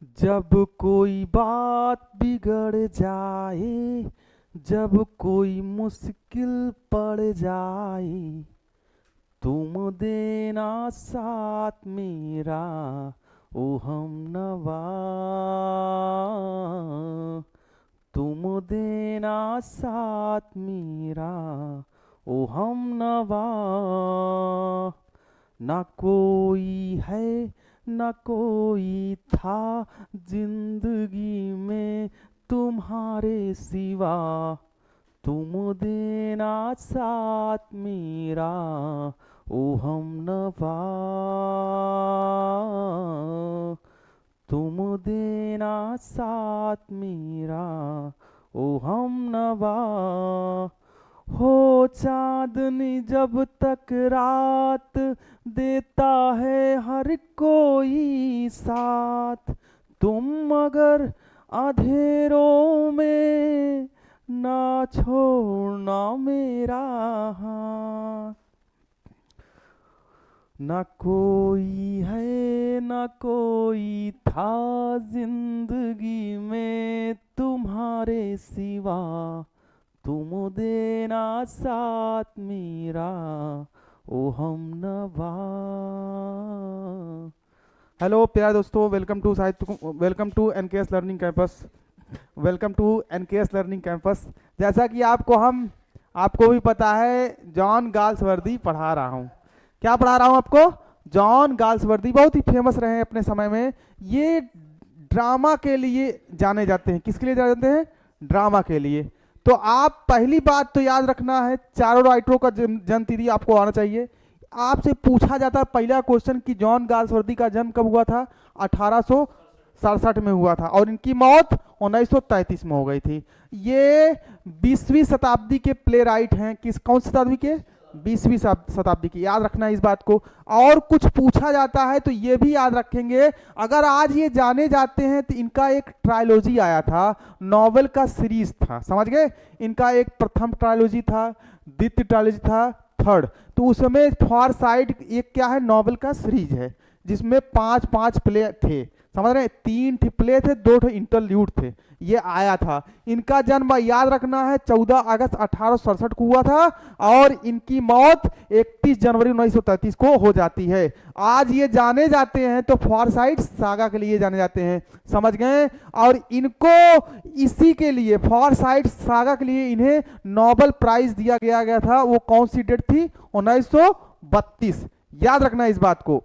जब कोई बात बिगड़ जाए, जब कोई मुश्किल पड़ जाए, तुम देना साथ मेरा, ओ हम नवा। तुम देना साथ मेरा, ओ हम नवा। ना कोई है, ना कोई था जिंदगी में तुम्हारे सिवा। तुम देना साथ मेरा, ओ हम नवा। तुम देना साथ मेरा, ओ हम नवा। हो चांदनी जब तक रात देता है हर कोई साथ, तुम मगर अंधेरों में ना छोड़ना मेरा हाथ। ना कोई है, ना कोई था जिंदगी में तुम्हारे सिवा। तुम देना साथ मेरा, ओ हम नवा। हेलो प्यारे दोस्तों, welcome to NKS learning campus. Welcome to NKS learning campus. जैसा कि आपको भी पता है, जॉन गाल्सवर्दी पढ़ा रहा हूँ। क्या पढ़ा रहा हूँ आपको? जॉन गाल्सवर्दी बहुत ही फेमस रहे हैं अपने समय में। ये ड्रामा के लिए जाने जाते हैं। किसके लिए जाने जाते हैं? ड्रामा के लिए। तो आप पहली बात तो याद रखना है, चारों राइटरों का जन्म तिथि आपको आना चाहिए। आपसे पूछा जाता है पहला क्वेश्चन कि जॉन गाल्सवर्दी का जन्म कब हुआ था? 1867 में हुआ था और इनकी मौत 1933 में हो गई थी। ये 20वीं शताब्दी के प्ले राइट हैं। कौन सी शताब्दी के? 20वीं शताब्दी की। याद रखना है इस बात को। और कुछ पूछा जाता है तो ये भी याद रखेंगे। अगर आज ये जाने जाते हैं तो इनका एक ट्रायलॉजी आया था, नॉवेल का सीरीज था, समझ गए? इनका एक प्रथम ट्रायलॉजी था, द्वितीय ट्रायलॉजी था, थर्ड। तो उसमें फार साइड एक क्या है, नॉवेल का सीरीज है जिसमें पांच पांच प्ले थे, समझ रहे हैं? 3 प्ले थे, 2 इंटरल्यूड थे। ये आया था। इनका जन्म याद रखना है 14 अगस्त 1867 को हुआ था और इनकी मौत 31 जनवरी 1933 को हो जाती है। आज ये जाने जाते हैं तो फॉरसाइट सागा के लिए जाने जाते हैं, समझ गए? और इनको इसी के लिए, फॉरसाइट सागा के लिए इन्हें नोबेल प्राइज दिया गया था। वो कौन सी डेट थी? 1932। याद रखना इस बात को।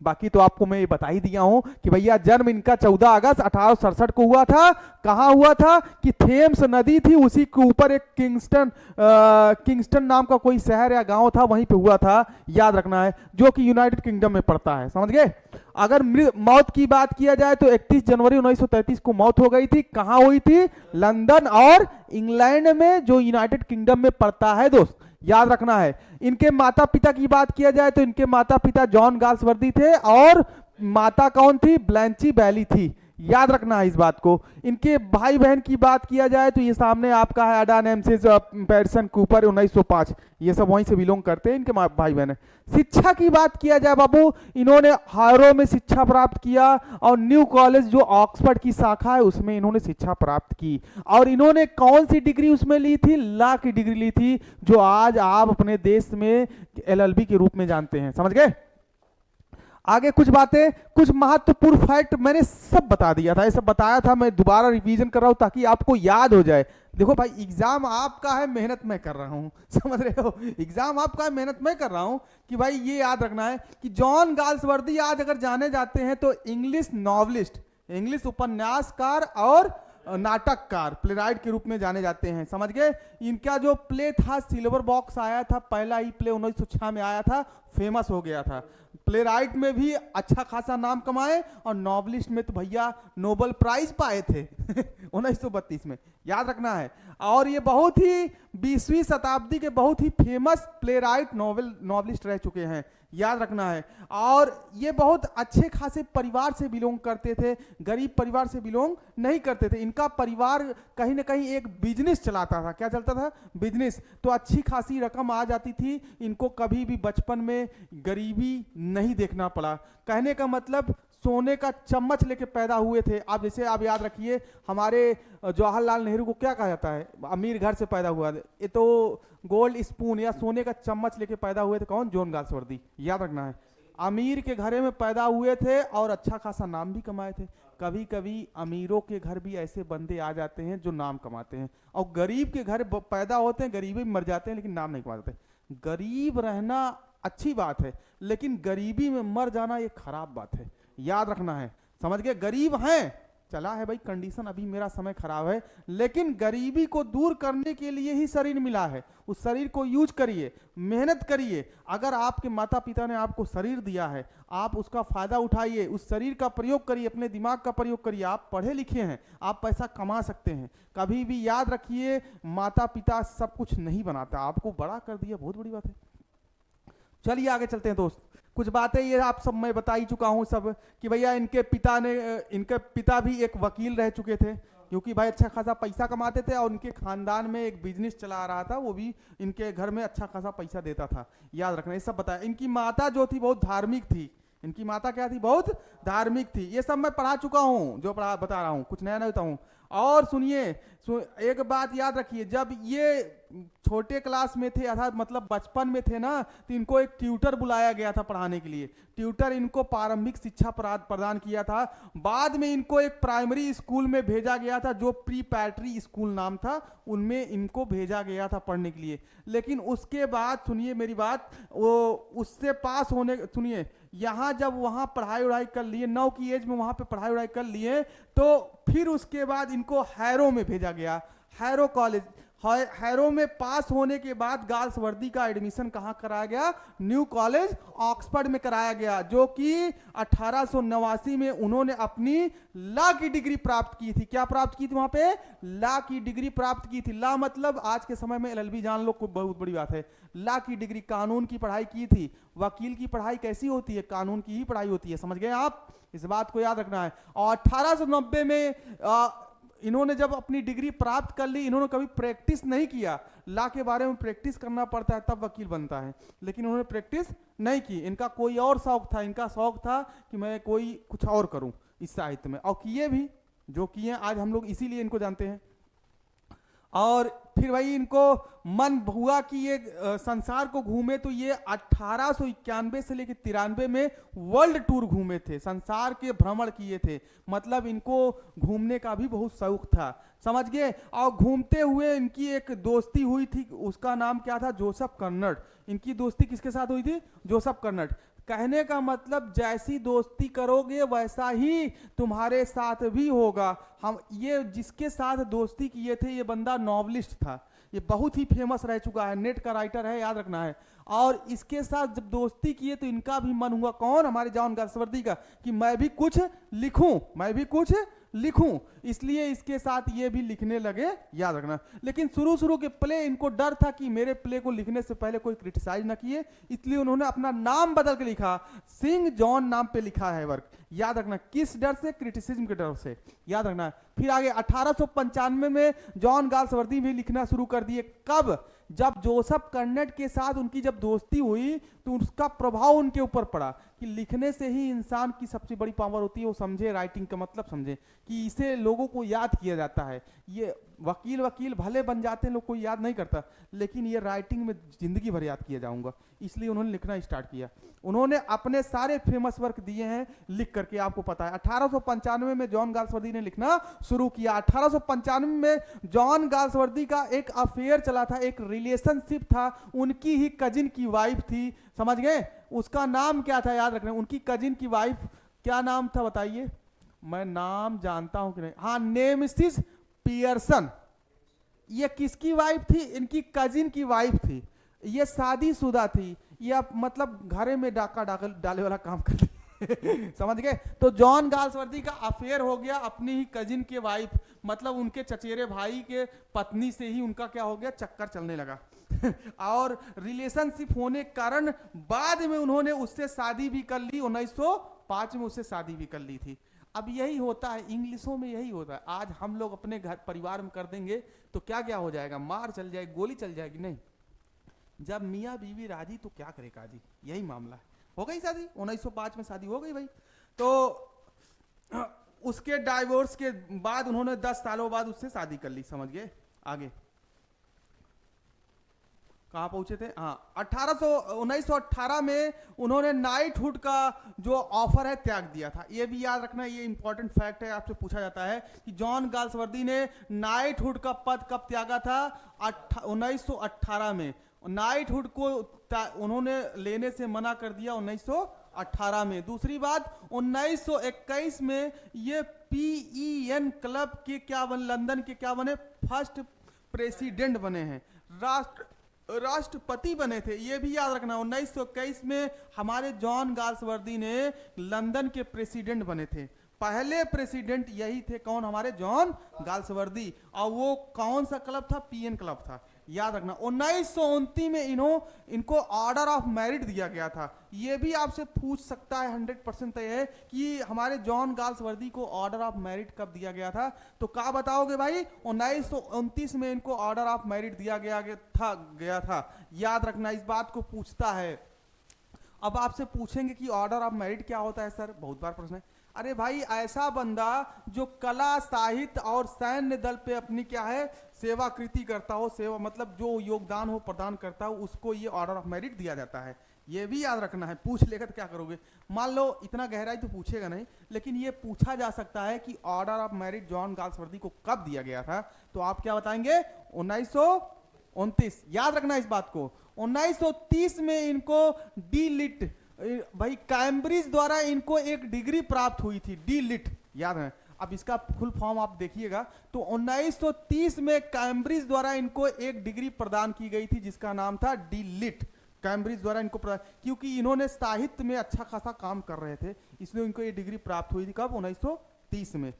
बाकी तो आपको मैं ये बता ही दिया हूं कि भैया जन्म इनका 14 अगस्त 1867 को हुआ था। कहां हुआ था? कि थेम्स नदी थी, उसी के ऊपर एक किंगस्टन नाम का कोई शहर या गांव था, वहीं पे हुआ था। याद रखना है, जो कि यूनाइटेड किंगडम में पड़ता है, समझ गए? अगर मौत की बात किया जाए तो 31 जनवरी 1933 को मौत हो गई थी। कहां हुई थी? लंदन और इंग्लैंड में, जो यूनाइटेड किंगडम में पड़ता है दोस्त। याद रखना है। इनके माता पिता की बात किया जाए तो इनके माता पिता जॉन गाल्सवर्दी थे और माता कौन थी? ब्लैंची बैली थी। याद रखना है इस बात को। इनके भाई बहन की बात किया जाए तो ये सामने आपका है, अडा नेमसिस, पैटरसन कूपर, 1905। ये सब वहीं से बिलोंग करते हैं, इनके भाई बहन है। शिक्षा की बात किया जाए बाबू, इन्होंने हारो में शिक्षा प्राप्त किया और न्यू कॉलेज जो ऑक्सफोर्ड की शाखा है उसमें इन्होंने शिक्षा प्राप्त की। और इन्होंने कौन सी डिग्री उसमें ली थी? लॉ की डिग्री ली थी, जो आज आप अपने देश में एलएलबी के रूप में जानते हैं, समझ गए? आगे कुछ बातें, कुछ महत्वपूर्ण फैक्ट मैंने सब बता दिया था, ये सब बताया था। मैं दोबारा रिवीजन कर रहा हूं ताकि आपको याद हो जाए। देखो भाई, एग्जाम आपका है, मेहनत मैं कर रहा हूं, समझ रहे हो? एग्जाम आपका है, मेहनत मैं कर रहा हूं कि भाई ये याद रखना है कि जॉन गाल्सवर्दी आज अगर जाने जाते हैं तो इंग्लिश नॉवलिस्ट, इंग्लिश उपन्यासकार और नाटककार, प्लेराइट के रूप में जाने जाते हैं, समझ गए? इनका जो प्ले था सिल्वर बॉक्स आया था, पहला ही प्ले 1906 में आया था, फेमस हो गया था। प्लेराइट में भी अच्छा खासा नाम कमाए और नॉवलिस्ट में तो भैया नोबेल प्राइज पाए थे 1932 में। याद रखना है। और ये बहुत ही 20वीं शताब्दी के बहुत ही फेमस प्लेराइट नॉवलिस्ट रह चुके हैं। याद रखना है। और ये बहुत अच्छे खासे परिवार से बिलोंग करते थे, गरीब परिवार से बिलोंग नहीं करते थे। इनका परिवार कहीं ना कहीं एक बिजनेस चलाता था। क्या चलता था? बिजनेस। तो अच्छी खासी रकम आ जाती थी। इनको कभी भी बचपन में गरीबी नहीं देखना पड़ा। कहने का मतलब सोने का चम्मच लेके पैदा हुए थे। आप जैसे आप याद रखिए, हमारे जवाहरलाल नेहरू को क्या कहा जाता है, अमीर घर से पैदा हुआ थे, ये तो गोल्ड स्पून या सोने का चम्मच लेके पैदा हुए थे। कौन? जॉन गाल्सवर्दी, याद रखना है। अमीर के घरे में पैदा हुए थे और अच्छा खासा नाम भी कमाए थे। कभी कभी अमीरों के घर भी ऐसे बंदे आ जाते हैं जो नाम कमाते हैं, और गरीब के घर पैदा होते हैं, गरीबी में मर जाते हैं लेकिन नाम नहीं कमाते। गरीब रहना अच्छी बात है, लेकिन गरीबी में मर जाना ये खराब बात है, याद रखना है। समझ गए? गरीब हैं, चला है भाई, कंडीशन अभी मेरा समय खराब है, लेकिन गरीबी को दूर करने के लिए ही शरीर मिला है। उस शरीर को यूज करिए, मेहनत करिए। अगर आपके माता पिता ने आपको शरीर दिया है, आप उसका फायदा उठाइए, उस शरीर का प्रयोग करिए, अपने दिमाग का प्रयोग करिए। आप पढ़े लिखे हैं, आप पैसा कमा सकते हैं। कभी भी याद रखिए, माता पिता सब कुछ नहीं बनाता, आपको बड़ा कर दिया बहुत बड़ी बात है। चलिए आगे चलते हैं दोस्त। कुछ बातें ये आप सब मैं बता ही चुका हूं सब, कि भैया इनके पिता भी एक वकील रह चुके थे, क्योंकि भाई अच्छा खासा पैसा कमाते थे, और उनके खानदान में एक बिजनेस चला रहा था, वो भी इनके घर में अच्छा खासा पैसा देता था, याद रखना। ये सब बताया। इनकी माता जो थी बहुत धार्मिक थी। इनकी माता क्या थी? बहुत धार्मिक थी। ये सब मैं पढ़ा चुका हूं, जो बता रहा हूं, कुछ नया नहीं बताऊं। और सुनिए, एक बात याद रखिए, जब ये छोटे क्लास में थे, अर्थात मतलब बचपन में थे ना, तो इनको एक ट्यूटर बुलाया गया था पढ़ाने के लिए। ट्यूटर इनको प्रारंभिक शिक्षा प्रदान किया था। बाद में इनको एक प्राइमरी स्कूल में भेजा गया था, जो प्रीपैरेटरी स्कूल नाम था, उनमें इनको भेजा गया था पढ़ने के लिए। लेकिन उसके बाद सुनिए मेरी बात, वो उससे पास होने, सुनिए, यहाँ जब वहाँ पढ़ाई उढ़ाई कर लिए, 9 की एज में वहाँ पे पढ़ाई उढ़ाई कर लिए, तो फिर उसके बाद इनको हैरो में भेजा गया, हैरो कॉलेज। हैरो में पास होने के बाद गाल्सवर्दी का एडमिशन कहाँ कराया गया? न्यू कॉलेज ऑक्सफोर्ड में कराया गया, जो कि 1889 में उन्होंने अपनी लॉ की डिग्री प्राप्त की थी। क्या प्राप्त की थी वहां पे? लॉ की डिग्री प्राप्त की थी। लॉ मतलब आज के समय में एलएलबी जान लो, बहुत बड़ी बात है। लॉ की डिग्री, कानून की पढ़ाई की थी। वकील की पढ़ाई कैसी होती है? कानून की ही पढ़ाई होती है, समझ गए आप? इस बात को याद रखना है। और 1890 में इन्होंने जब अपनी डिग्री प्राप्त कर ली, इन्होंने कभी प्रैक्टिस नहीं किया। लॉ के बारे में प्रैक्टिस करना पड़ता है, तब वकील बनता है, लेकिन उन्होंने प्रैक्टिस नहीं की। इनका कोई और शौक था, इनका शौक था कि मैं कोई कुछ और करूं इस साहित्य में, और किए भी, जो किए आज हम लोग इसीलिए इनको जानते हैं। और फिर भाई इनको मन हुआ कि ये संसार को घूमे, तो ये 1891 से लेकर 93 में वर्ल्ड टूर घूमे थे, संसार के भ्रमण किए थे। मतलब इनको घूमने का भी बहुत शौक था, समझ गए? और घूमते हुए इनकी एक दोस्ती हुई थी, उसका नाम क्या था? जोसेफ कर्नट। इनकी दोस्ती किसके साथ हुई थी? जोसेफ कर्नट। कहने का मतलब, जैसी दोस्ती करोगे वैसा ही तुम्हारे साथ भी होगा। हम ये जिसके साथ दोस्ती किए थे, ये बंदा नॉवलिस्ट था, ये बहुत ही फेमस रह चुका है, नेट का राइटर है, याद रखना है। और इसके साथ जब दोस्ती किए तो इनका भी मन हुआ, कौन? हमारे जॉन गाल्सवर्दी का, कि मैं भी कुछ लिखूं, मैं भी कुछ लिखूं। इसलिए इसके साथ ये भी लिखने लगे, याद रखना। लेकिन शुरू के प्ले, इनको डर था कि मेरे प्ले को लिखने से पहले कोई क्रिटिसाइज ना किए, इसलिए उन्होंने अपना नाम बदल के लिखा, सिंह जॉन नाम पे लिखा है वर्क, याद रखना। किस डर से? क्रिटिसिज्म के डर से, याद रखना। फिर आगे 1895 में जॉन गाल्सवर्दी भी लिखना शुरू कर दिए। कब? जब जोसेफ कर्नट के साथ उनकी जब दोस्ती हुई, तो उसका प्रभाव उनके ऊपर पड़ा कि लिखने से ही इंसान की सबसे बड़ी पावर होती है। वो समझे, राइटिंग का मतलब समझे, कि इसे लोगों को याद किया जाता है। ये वकील भले बन जाते हैं, लोग कोई याद नहीं करता, लेकिन ये राइटिंग में जिंदगी भर याद किया जाऊंगा, इसलिए उन्होंने लिखना स्टार्ट किया। उन्होंने अपने सारे फेमस वर्क दिए हैं लिख करके, आपको पता है। 1895 में जॉन गाल्सवर्दी ने लिखना शुरू किया। 1895 में जॉन गाल्सवर्दी का एक अफेयर चला था, एक रिलेशनशिप था, उनकी ही कजिन की वाइफ थी, समझ गए? उसका नाम क्या था? याद रखना, उनकी कजिन की वाइफ क्या नाम था बताइए? मैं नाम जानता हूं कि नहीं, हाँ, नेमेसिस पियर्सन। ये किसकी वाइफ थी? इनकी कजिन की वाइफ थी। ये शादीशुदा थी, ये मतलब घरे में डाका डाले वाला काम करती समझ गए? तो जॉन गाल्सवर्दी का अफेयर हो गया अपनी ही कजिन के वाइफ, मतलब उनके चचेरे भाई के पत्नी से ही उनका क्या हो गया? चक्कर चलने लगा और रिलेशनशिप होने के कारण बाद में उन्होंने उससे शादी भी कर ली। 1905 में उससे शादी भी कर ली थी। अब यही होता है, इंग्लिशों में यही होता है। आज हम लोग अपने घर परिवार में कर देंगे तो क्या क्या हो जाएगा? मार चल जाएगी, गोली चल जाएगी। नहीं, जब मियाँ बीवी राजी तो क्या करे काजी, यही मामला है। हो गई शादी, 1905 में शादी हो गई भाई। तो उसके डाइवोर्स के बाद उन्होंने 10 सालों बाद उससे शादी कर ली। समझ गए? आगे कहाँ पहुंचे थे? हाँ, 1918 में उन्होंने नाइटहुड का जो ऑफर है त्याग दिया था। ये भी याद रखना, ये इंपॉर्टेंट फैक्ट है, आपसे पूछा जाता है कि जॉन गाल्सवर्दी ने नाइटहुड का पद कब त्यागा था? 1918 में। नाइटहुड को उन्होंने लेने से मना कर दिया 1918 में। दूसरी बात, 1921 में ये PEN क्लब के क्या बने, लंदन के क्या बने? फर्स्ट प्रेसिडेंट बने हैं, राष्ट्रपति बने थे। ये भी याद रखना, 1921 में हमारे जॉन गाल्सवर्दी ने लंदन के प्रेसिडेंट बने थे। पहले प्रेसिडेंट यही थे, कौन? हमारे जॉन गाल्सवर्दी। और वो कौन सा क्लब था? PN क्लब था, याद रखना। 1929 में इनको ऑर्डर ऑफ मेरिट दिया गया था। ये भी आपसे पूछ सकता है, 100% तय है कि हमारे जॉन गाल्सवर्दी को ऑर्डर ऑफ मेरिट कब दिया गया था? तो क्या बताओगे भाई? 1929 में इनको ऑर्डर ऑफ मेरिट दिया गया था। याद रखना, इस बात को पूछता है। अब आपसे पूछेंगे कि ऑर्डर ऑफ मेरिट क्या होता है सर, बहुत बार प्रश्न है। अरे भाई, ऐसा बंदा जो कला, साहित्य और सैन्य दल पे अपनी क्या है, सेवाकृति करता हो, सेवा मतलब जो योगदान हो प्रदान करता हो, उसको ये ऑर्डर ऑफ मेरिट दिया जाता है। ये भी याद रखना है, पूछ लेगा तो क्या करोगे? मान लो इतना गहराई तो पूछेगा नहीं, लेकिन ये पूछा जा सकता है कि order of merit John Galsworthy को कब दिया गया था, तो आप क्या बताएंगे? 1929। याद रखना इस बात को। 1930 में इनको डी लिट, भाई कैम्ब्रिज द्वारा इनको एक डिग्री प्राप्त हुई थी, डी लिट, याद है। अब इसका फुल फॉर्म आप देखिएगा तो 1930 में कैम्ब्रिज द्वारा इनको एक डिग्री प्रदान की गई थी जिसका नाम था डी लिट। कैम्ब्रिज द्वारा इनको क्योंकि इन्होंने साहित्य में अच्छा खासा काम कर रहे थे, इसलिए इनको ये डिग्री प्राप्त हुई थी। कब? 1930 में।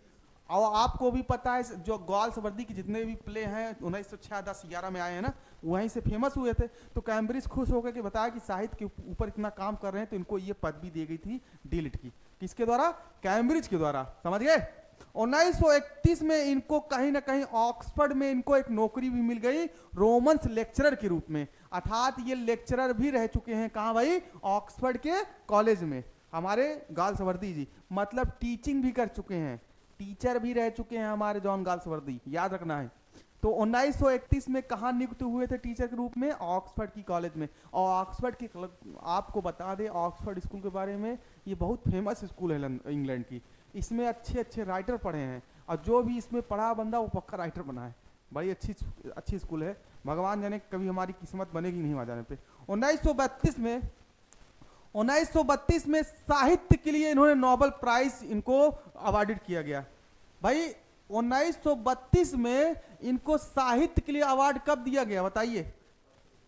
और आपको भी पता है जो गाल्सवर्दी के जितने भी प्ले हैं 1906, 10, 11 में आए हैं ना, वहीं से फेमस हुए थे। तो कैम्ब्रिज खुश होकर के बताया कि साहित्य के ऊपर इतना काम कर रहे हैं तो इनको ये पदवी दी गई थी डी लिट की। किसके द्वारा? कैम्ब्रिज के द्वारा। समझ गए? 1931 में इनको कहीं ना कहीं ऑक्सफोर्ड में इनको एक नौकरी भी मिल गई रोमन्स लेक्चरर के रूप में। अर्थात ये लेक्चरर भी रह चुके हैं कहाँ भाई? ऑक्सफोर्ड के कॉलेज में हमारे गाल्सवर्दी जी, मतलब टीचिंग भी कर चुके हैं, टीचर भी रह चुके हैं हमारे जॉन गाल्सवर्दी, याद रखना है। तो 1931 में कहाँ नियुक्त हुए थे टीचर के रूप में? ऑक्सफोर्ड की कॉलेज में। और ऑक्सफोर्ड की, आपको बता दें ऑक्सफोर्ड स्कूल के बारे में, ये बहुत फेमस स्कूल है इंग्लैंड की। इसमें अच्छे अच्छे राइटर पढ़े हैं और जो भी इसमें पढ़ा बंदा वो पक्का राइटर बना है। बड़ी अच्छी स्कूल है। भगवान जाने कभी हमारी किस्मत बनेगी नहीं वहाँ जाने पे। 1932 में साहित्य के लिए इन्होंने नोबेल प्राइज इनको अवार्डेड किया गया। भाई 1932 में इनको साहित्य के लिए अवार्ड कब दिया गया बताइए?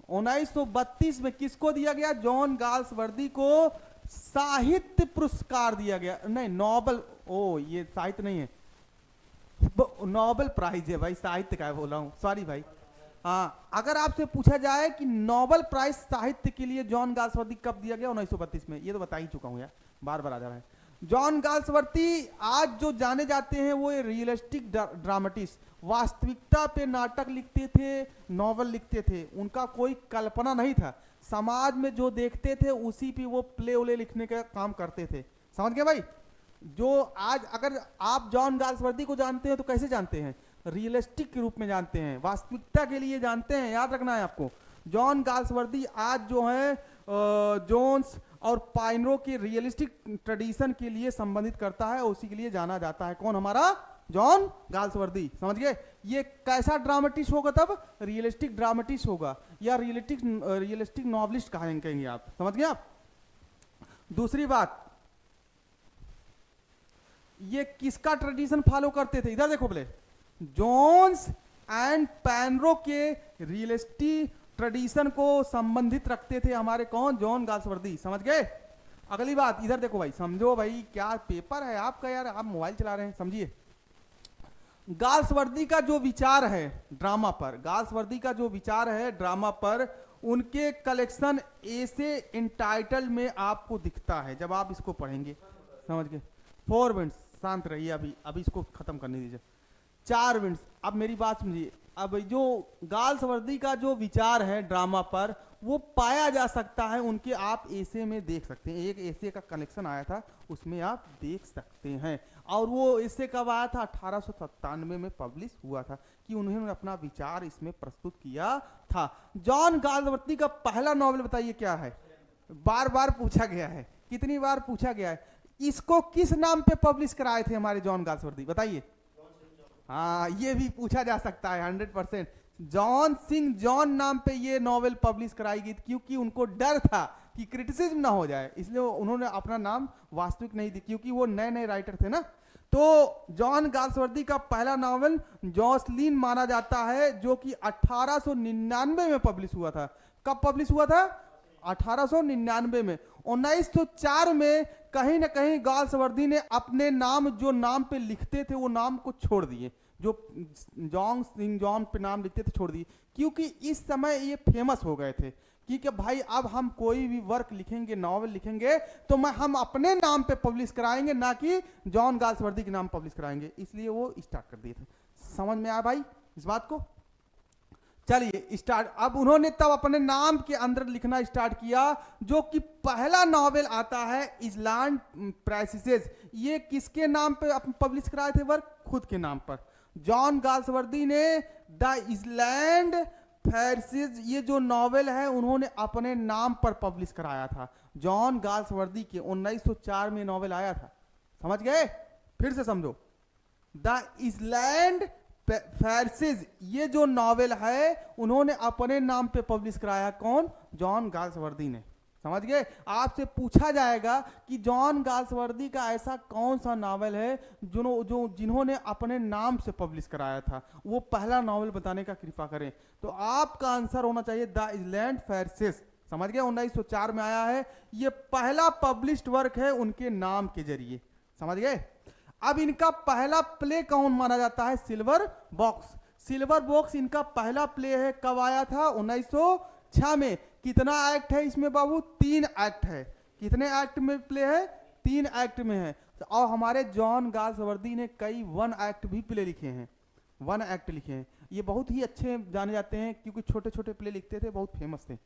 1932 में किसको दिया गया? जॉन गाल्सवर्दी को साहित्य पुरस्कार दिया गया। नहीं, नोबेल, ओ ये साहित्य नहीं है, नोबेल प्राइज है भाई, साहित्य का बोला हूं, सॉरी भाई। हाँ, अगर आपसे पूछा जाए कि नोबेल प्राइज साहित्य के लिए जॉन गाल्सवर्दी कब दिया गया? 1932 में। ये तो बता ही चुका हूं यार, बार बार आ जा रहा है। जॉन गाल्सवर्दी आज जो जाने जाते हैं वो रियलिस्टिक ड्रामेटिस्ट, वास्तविकता पे नाटक लिखते थे, नॉवल लिखते थे। उनका कोई कल्पना नहीं था, समाज में जो देखते थे उसी पे वो प्ले उले लिखने का काम करते थे। समझ गए भाई? जो आज अगर आप जॉन गाल्सवर्दी को जानते हैं तो कैसे जानते हैं? रियलिस्टिक के रूप में जानते हैं, वास्तविकता के लिए जानते हैं। याद रखना है आपको, जॉन गाल्सवर्दी आज जो है जोन्स और पाइनरो के रियलिस्टिक ट्रेडिशन के लिए संबंधित करता है, उसी के लिए जाना जाता है। कौन? हमारा जॉन गाल्सवर्दी। समझ गए? ये कैसा ड्रामेटिस्ट होगा? तब रियलिस्टिक ड्रामेटिस्ट होगा या रियलिस्टिक नॉवलिस्ट कहेंगे आप। समझ गए आप? दूसरी बात, ये किसका ट्रेडिशन फॉलो करते थे? इधर देखो पहले, जोन्स एंड पैनरो के रियलिस्टिक ट्रेडिशन को संबंधित रखते थे हमारे कौन? John Galsworthy. समझ गए? अगली बात इधर देखो भाई, समझो भाई, क्या पेपर है आपका यार, आप मोबाइल चला रहे हैं, समझिए। गाल्सवर्दी का जो विचार है ड्रामा पर, गाल्सवर्दी का जो विचार है ड्रामा पर, उनके कलेक्शन ऐसे इंटाइटल में आपको दिखता है जब आप इसको पढ़ेंगे। समझ गए? 4 विंड्स, शांत रहिए, अभी इसको खत्म करने दीजिए। 4 विंड्स। अब मेरी बात समझिए, अब जो गाल्सवर्दी का जो विचार है ड्रामा पर, वो पाया जा सकता है उनके, आप ऐसे में देख सकते हैं, एक ऐसे का कलेक्शन आया था उसमें आप देख सकते हैं। और वो ऐसे कब आया था, 1897 में पब्लिश हुआ था कि उन्होंने अपना विचार इसमें प्रस्तुत किया था। जॉन गाल्सवर्दी का पहला नॉवेल बताइए क्या है, बार बार पूछा गया है, कितनी बार पूछा गया है, इसको किस नाम पे पब्लिश कराए थे हमारे जॉन गाल्सवर्दी, बताइए। हाँ, ये भी पूछा जा सकता है 100%। जॉन सिंह जॉन नाम पे ये नॉवेल पब्लिश कराई गई थी, क्योंकि उनको डर था कि क्रिटिसिज्म ना हो जाए, इसलिए उन्होंने अपना नाम वास्तविक नहीं दी, क्योंकि वो नए नए राइटर थे ना। तो जॉन गाल्सवर्दी का पहला नॉवेल जॉसलिन माना जाता है, जो कि 1899 में पब्लिश हुआ था। कब पब्लिश हुआ था, 1899 में। 1904 में कहीं ना कहीं गाल्सवर्दी ने अपने नाम, जो नाम पे लिखते थे वो नाम को छोड़ दिए, जो जॉन सिंह जॉन पे नाम लिखते थे छोड़ दिए, क्योंकि इस समय ये फेमस हो गए थे कि भाई अब हम कोई भी वर्क लिखेंगे, नॉवेल लिखेंगे तो हम अपने नाम पे पब्लिश कराएंगे, ना कि जॉन गाल्सवर्दी के नाम पब्लिश कराएंगे, इसलिए वो स्टार्ट कर दिए थे। समझ में आया भाई इस बात को? चलिए स्टार्ट। अब उन्होंने तब अपने नाम के अंदर लिखना स्टार्ट किया, जो कि पहला नॉवेल आता है इस्लैंड प्राइसेस। ये किसके नाम पे पब्लिश कराए थे वर्क, खुद के नाम पर। जॉन गाल्सवर्दी ने द इस्लैंड फैरसिस, ये जो नॉवेल है उन्होंने अपने नाम पर पब्लिश कराया था। जॉन गाल्सवर्दी के 1904 में नॉवेल आया था, समझ गए? फिर से समझो, द इस्लैंड फैरसिस ये जो नॉवेल है उन्होंने अपने नाम पे पब्लिश कराया, कौन, जॉन गाल्सवर्दी ने। समझ गए? आपसे पूछा जाएगा कि जॉन गाल्सवर्दी का ऐसा कौन सा नॉवेल है जो जिन्होंने अपने नाम से पब्लिश कराया था, वो पहला नॉवेल बताने का कृपा करें। तो आपका आंसर होना चाहिए द इस्लैंड फैरसिस। समझ गए? 1904 में आया है, ये पहला पब्लिश्ड वर्क है उनके नाम के जरिए। समझ गए? अब इनका पहला प्ले कौन माना जाता है, सिल्वर बॉक्स। सिल्वर बॉक्स इनका पहला प्ले है, कब आया था, 1906 में। कितना एक्ट है इसमें बाबू, 3 एक्ट है। कितने एक्ट में प्ले है, 3 एक्ट में है। और हमारे जॉन गाल्सवर्दी ने कई 1 एक्ट भी प्ले लिखे हैं, 1 एक्ट लिखे हैं। ये बहुत ही अच्छे जाने जाते हैं, क्योंकि छोटे छोटे प्ले लिखते थे, बहुत फेमस थे।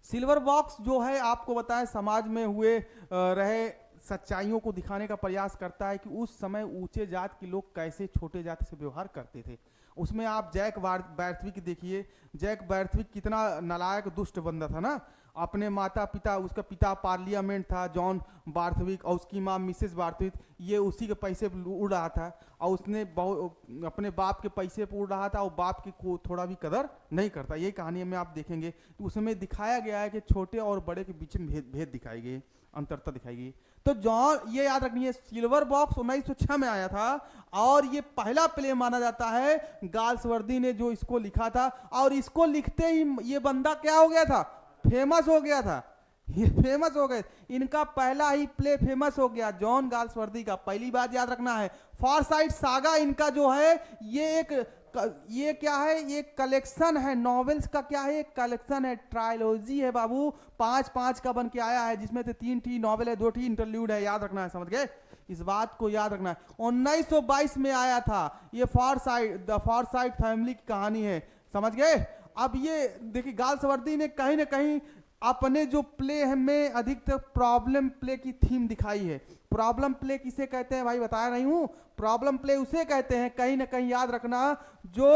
सिल्वर बॉक्स जो है आपको बताएं, समाज में हुए रहे सच्चाइयों को दिखाने का प्रयास करता है कि उस समय ऊंचे जात के लोग कैसे छोटे जाति से व्यवहार करते थे। उसमें आप जैक बैर्थविक देखिए, जैक बैर्थविक कितना नालायक दुष्ट बंदा था ना। अपने माता पिता, उसका पिता पार्लियामेंट था जॉन बार्थविक, और उसकी माँ मिसेस बार्थविक, ये उसी के पैसे उड़ रहा था, और उसने अपने बाप के पैसे पर उड़ रहा था, और बाप की को थोड़ा भी कदर नहीं करता। यही कहानी में आप देखेंगे, उसमें दिखाया गया है कि छोटे और बड़े के बीच में भेद दिखाई गई, अंतरता दिखाई गई। तो जॉन, ये याद रखनी है, सिल्वर बॉक्स 1906 में आया था, और ये पहला प्ले माना जाता है गाल्सवर्दी ने जो इसको लिखा था। और इसको लिखते ही ये बंदा क्या हो गया था, फेमस हो गया था, ये फेमस हो गए। इनका पहला ही प्ले फेमस हो गया जॉन गाल्सवर्दी का। पहली बात याद रखना है, फारसाइट सागा इनका जो है, ये क्या है, ये कलेक्शन है नॉवेल्स का, क्या है, एक कलेक्शन है, ट्रायलॉजी है बाबू, 5-5 का बन के आया है, जिसमें से 3 नॉवेल है, 2 इंटरल्यूड है। याद रखना है, समझ गए? इस बात को याद रखना है। 1922 में आया था ये द फारसाइट फैमिली की कहानी है। समझ गए? अब ये देखिए, गाल्सवर्दी ने कहीं ना कहीं अपने जो प्ले में अधिकतर प्रॉब्लम प्ले की थीम दिखाई है। प्रॉब्लम प्ले किसे कहते हैं भाई, बताया नहीं हूं? प्रॉब्लम प्ले उसे कहते हैं, कहीं ना कहीं याद रखना, जो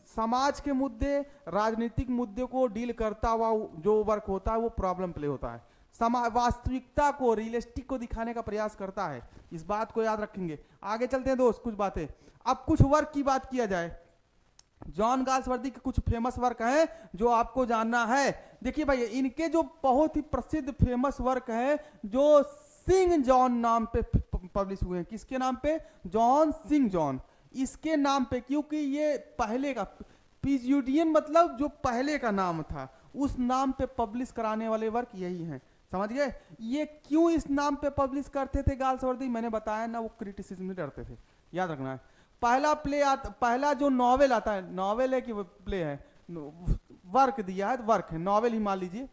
समाज के मुद्दे, राजनीतिक मुद्दे को डील करता हुआ जो वर्क होता है वो प्रॉब्लम प्ले होता है। वास्तविकता को, रियलिस्टिक को दिखाने का प्रयास करता है। इस बात को याद रखेंगे। आगे चलते हैं दोस्त, कुछ बातें। अब कुछ वर्क की बात किया जाए। जॉन गाल्सवर्दी के कुछ फेमस वर्क हैं जो आपको जानना है। देखिए भाई, इनके जो बहुत ही प्रसिद्ध फेमस वर्क हैं, जो सिंह जॉन नाम पे पब्लिश हुए हैं। किसके नाम पे? जॉन सिंह जॉन, इसके नाम पे, क्योंकि ये पहले का, पीजियूडियन मतलब जो पहले का नाम था, उस नाम पे पब्लिश कराने वाले वर्क यही हैं। समझ गए? ये क्यों इस नाम पे पब्लिश करते थे गाल्सवर्दी, मैंने बताया ना, वो क्रिटिसिज्म में डरते थे। याद रखना है। पहला जो नॉवेल आता है, नॉवेल है कि प्ले है, वर्क दिया है, वर्क है, नॉवेल ही मान लीजिए,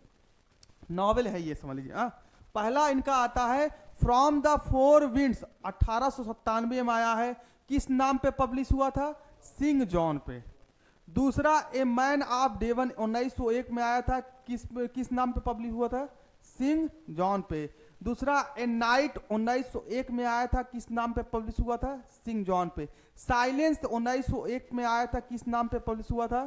नॉवेल है ये, समझ लीजिए। पहला इनका आता है फ्रॉम द 4 विंड्स, 1897 में आया है। किस नाम पे पब्लिश हुआ था? सिंह जॉन पे। दूसरा ए मैन ऑफ डेवन 1901 में आया था, किस नाम पे पब्लिश हुआ था? सिंह जॉन पे। दूसरा ए नाइट 1901 में आया था, किस नाम पे पब्लिश हुआ था? सिंह जॉन पे। साइलेंस 1901 में आया था, किस नाम पे पब्लिश हुआ था?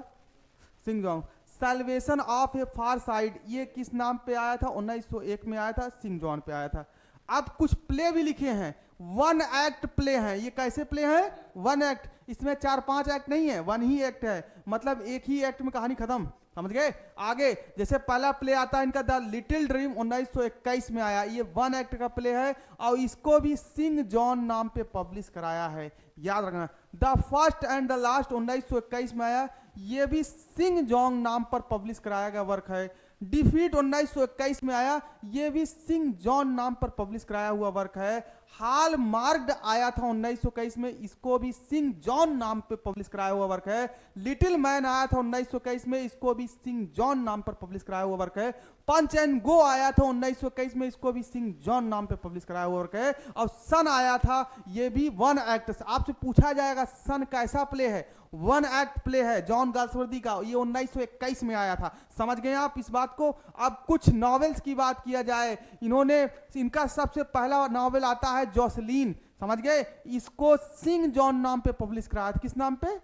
Singh John. Salvation of A far side ये किस नाम पे आया था? 1901 में आया था, सिंह जॉन पे आया था। अब कुछ प्ले भी लिखे हैं, वन एक्ट प्ले हैं। ये कैसे प्ले हैं? One act. इसमें 4-5 एक्ट नहीं है, वन ही एक्ट है, मतलब एक ही एक्ट में कहानी खत्म। समझ गए? आगे जैसे पहला प्ले आता है इनका द लिटिल ड्रीम 1921 में आया, ये वन एक्ट का प्ले है और इसको भी सिंह जॉन नाम पे पब्लिश कराया है, याद रखना। The first and the last 1921 में आया, ये भी सिंह जॉन नाम पर पब्लिश कराया गया वर्क है। डिफीट 1921 में आया, ये भी सिंह जॉन नाम पर पब्लिश कराया हुआ वर्क है। हाल मार्क्ड आया था 1921 में, इसको भी सिंह जॉन नाम पे पब्लिश कराया हुआ वर्क है। लिटिल मैन आया था 1921 में, इसको भी सिंह जॉन नाम पर पब्लिश कराया हुआ वर्क है। पंच एंड गो आया था 1921 में, इसको भी सिंह जॉन नाम पे पब्लिश कराया हुआ वर्क है। और सन आया था, ये भी वन एक्ट। आपसे पूछा जाएगा सन कैसा प्ले है? वन एक्ट प्ले है जॉन गाल्सवर्दी का, ये 1921 में आया था। समझ गए आप इस बात को? अब कुछ नॉवेल्स की बात किया जाए, इनका सबसे पहला नॉवेल आता है जॉसलीन, समझ गए? इसको सिंह जॉन नाम पे पब्लिश कराया था, किस नाम पे?